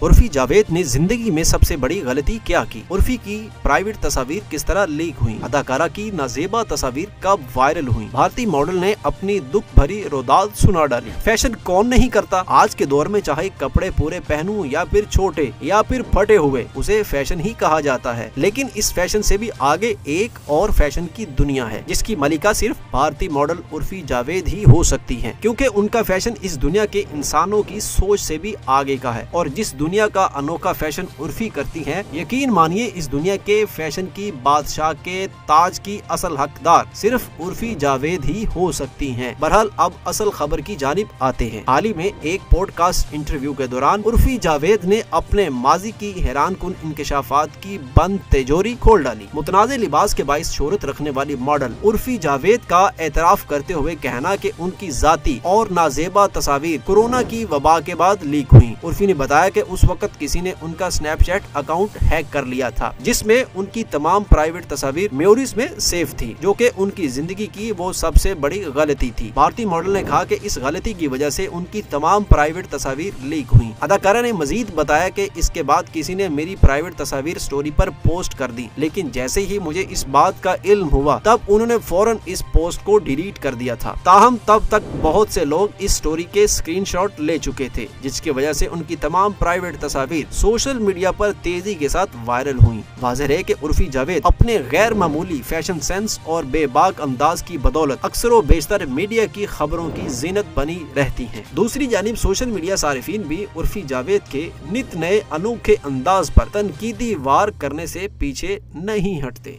उर्फी जावेद ने जिंदगी में सबसे बड़ी गलती क्या की? उर्फी की प्राइवेट तस्वीर किस तरह लीक हुई? अदाकारा की नाजेबा तस्वीर कब वायरल हुई? भारतीय मॉडल ने अपनी दुख भरी रोदात सुना डाली। फैशन कौन नहीं करता? आज के दौर में चाहे कपड़े पूरे पहनूं या फिर छोटे या फिर फटे हुए, उसे फैशन ही कहा जाता है। लेकिन इस फैशन से भी आगे एक और फैशन की दुनिया है, जिसकी मलिका सिर्फ भारतीय मॉडल उर्फी जावेद ही हो सकती हैं, क्योंकि उनका फैशन इस दुनिया के इंसानों की सोच से भी आगे का है। और जिस दुनिया का अनोखा फैशन उर्फी करती हैं, यकीन मानिए इस दुनिया के फैशन की बादशाह के ताज की असल हकदार सिर्फ उर्फी जावेद ही हो सकती हैं। बहरहाल अब असल खबर की जानिब आते हैं। हाल ही में एक पॉडकास्ट इंटरव्यू के दौरान उर्फी जावेद ने अपने माजी की हैरानकुन इंकशाफात की बंद तिजोरी खोल डाली। मुतनाज़े लिबास के बाइस शोहरत रखने वाली मॉडल उर्फी जावेद का एतराफ करते हुए कहना कि उनकी जाती और नाजेबा तस्वीर कोरोना की वबा के बाद लीक हुई। उर्फी ने बताया कि उस वक्त किसी ने उनका स्नैपचैट अकाउंट हैक कर लिया था, जिसमें उनकी तमाम प्राइवेट तस्वीर मेमोरीज में सेव थी, जो कि उनकी जिंदगी की वो सबसे बड़ी गलती थी। भारतीय मॉडल ने कहा कि इस गलती की वजह से उनकी तमाम प्राइवेट तस्वीर लीक हुई। अदाकारा ने मजीद बताया कि इसके बाद किसी ने मेरी प्राइवेट तस्वीर स्टोरी पर पोस्ट कर दी, लेकिन जैसे ही मुझे इस बात का इल्म हुआ तब उन्होंने फौरन इस पोस्ट को डिलीट कर दिया था। ताहम तब तक बहुत से लोग इस स्टोरी के स्क्रीनशॉट ले चुके थे, जिसकी वजह से उनकी तमाम प्राइवेट तस्वीर सोशल मीडिया पर तेजी के साथ वायरल हुई। वाज़ेह है कि उर्फी जावेद अपने गैर मामूली फैशन सेंस और बेबाक अंदाज की बदौलत अक्सर व बेशतर मीडिया की खबरों की जीनत बनी रहती हैं। दूसरी जानिब सोशल मीडिया सारिफीन भी उर्फी जावेद के नित नए अनोखे अंदाज पर तनकीदी वार करने से पीछे नहीं हटते।